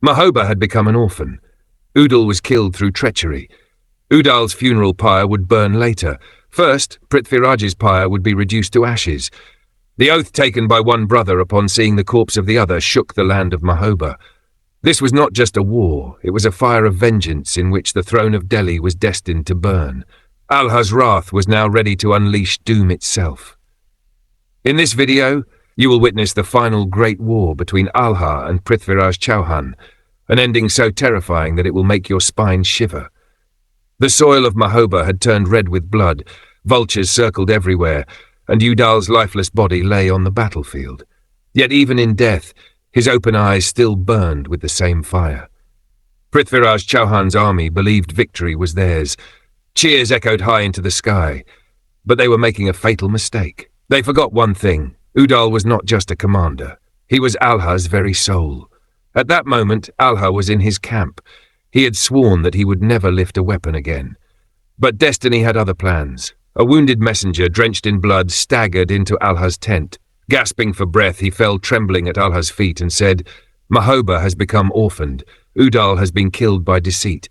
Mahoba had become an orphan. Udal was killed through treachery. Udal's funeral pyre would burn later. First, Prithviraj's pyre would be reduced to ashes. The oath taken by one brother upon seeing the corpse of the other shook the land of Mahoba. This was not just a war, it was a fire of vengeance in which the throne of Delhi was destined to burn. Alha's wrath was now ready to unleash doom itself. In this video, you will witness the final great war between Alha and Prithviraj Chauhan, an ending so terrifying that it will make your spine shiver. The soil of Mahoba had turned red with blood, vultures circled everywhere, and Udal's lifeless body lay on the battlefield. Yet even in death, his open eyes still burned with the same fire. Prithviraj Chauhan's army believed victory was theirs. Cheers echoed high into the sky, but they were making a fatal mistake. They forgot one thing. Udal was not just a commander. He was Alha's very soul. At that moment, Alha was in his camp. He had sworn that he would never lift a weapon again. But destiny had other plans. A wounded messenger, drenched in blood, staggered into Alha's tent. Gasping for breath, he fell trembling at Alha's feet and said, "Mahoba has become orphaned. Udal has been killed by deceit."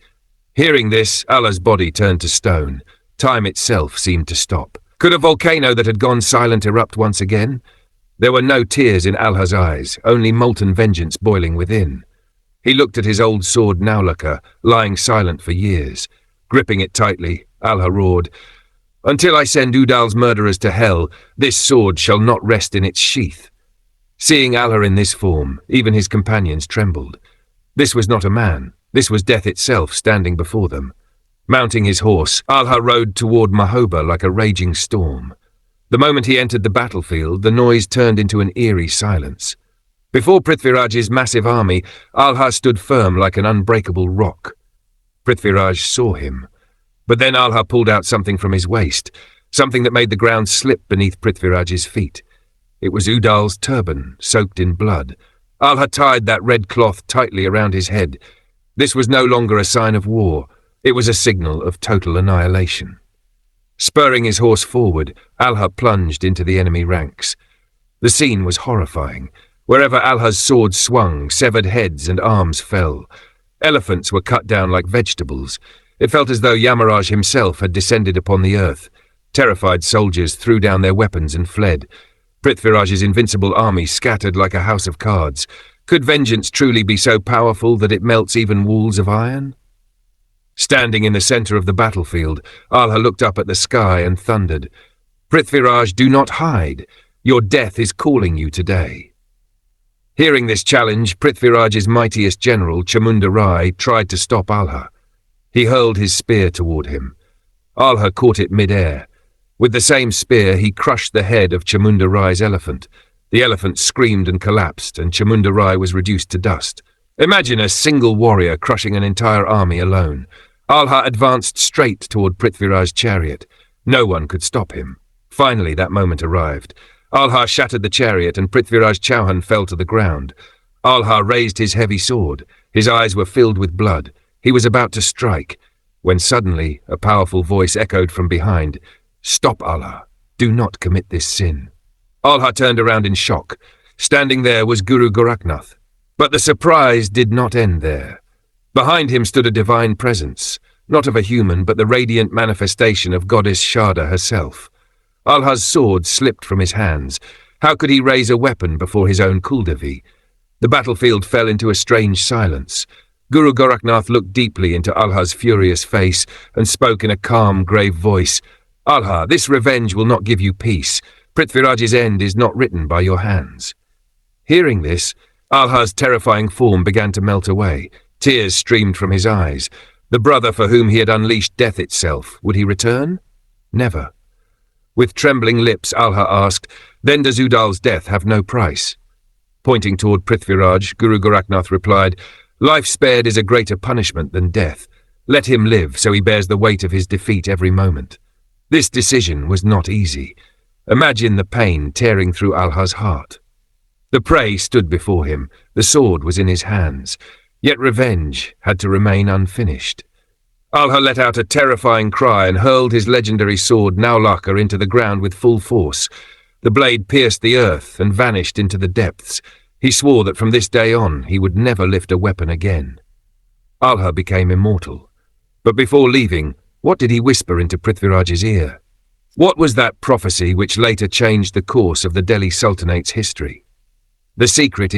Hearing this, Alha's body turned to stone. Time itself seemed to stop. Could a volcano that had gone silent erupt once again? There were no tears in Alha's eyes, only molten vengeance boiling within. He looked at his old sword Naulaka, lying silent for years. Gripping it tightly, Alha roared, "Until I send Udal's murderers to hell, this sword shall not rest in its sheath." Seeing Alha in this form, even his companions trembled. This was not a man. This was death itself standing before them. Mounting his horse, Alha rode toward Mahoba like a raging storm. The moment he entered the battlefield, the noise turned into an eerie silence. Before Prithviraj's massive army, Alha stood firm like an unbreakable rock. Prithviraj saw him. But then Alha pulled out something from his waist, something that made the ground slip beneath Prithviraj's feet. It was Udal's turban, soaked in blood. Alha tied that red cloth tightly around his head. This was no longer a sign of war. It was a signal of total annihilation. Spurring his horse forward, Alha plunged into the enemy ranks. The scene was horrifying. Wherever Alha's sword swung, severed heads and arms fell. Elephants were cut down like vegetables. It felt as though Yamaraj himself had descended upon the earth. Terrified soldiers threw down their weapons and fled. Prithviraj's invincible army scattered like a house of cards. Could vengeance truly be so powerful that it melts even walls of iron? Standing in the center of the battlefield, Alha looked up at the sky and thundered, "Prithviraj, do not hide. Your death is calling you today." Hearing this challenge, Prithviraj's mightiest general, Chamunda Rai, tried to stop Alha. He hurled his spear toward him. Alha caught it mid-air. With the same spear, he crushed the head of Chamunda Rai's elephant. The elephant screamed and collapsed, and Chamunda Rai was reduced to dust. Imagine a single warrior crushing an entire army alone. Alha advanced straight toward Prithviraj's chariot. No one could stop him. Finally, that moment arrived. Alha shattered the chariot, and Prithviraj Chauhan fell to the ground. Alha raised his heavy sword. His eyes were filled with blood. He was about to strike, when suddenly a powerful voice echoed from behind, "Stop, Alha. Do not commit this sin." Alha turned around in shock. Standing there was Guru Gorakhnath. But the surprise did not end there. Behind him stood a divine presence, not of a human, but the radiant manifestation of goddess Sharda herself. Alha's sword slipped from his hands. How could he raise a weapon before his own Kuldevi? The battlefield fell into a strange silence. Guru Gorakhnath looked deeply into Alha's furious face and spoke in a calm, grave voice. "Alha, this revenge will not give you peace. Prithviraj's end is not written by your hands." Hearing this, Alha's terrifying form began to melt away. Tears streamed from his eyes. The brother for whom he had unleashed death itself, would he return? Never. With trembling lips, Alha asked, "Then does Udal's death have no price?" Pointing toward Prithviraj, Guru Gorakhnath replied, "Life spared is a greater punishment than death. Let him live so he bears the weight of his defeat every moment." This decision was not easy. Imagine the pain tearing through Alha's heart. The prey stood before him. The sword was in his hands. Yet revenge had to remain unfinished. Alha let out a terrifying cry and hurled his legendary sword Naulaka into the ground with full force. The blade pierced the earth and vanished into the depths. He swore that from this day on he would never lift a weapon again. Alha became immortal. But before leaving, what did he whisper into Prithviraj's ear? What was that prophecy which later changed the course of the Delhi Sultanate's history? The secret is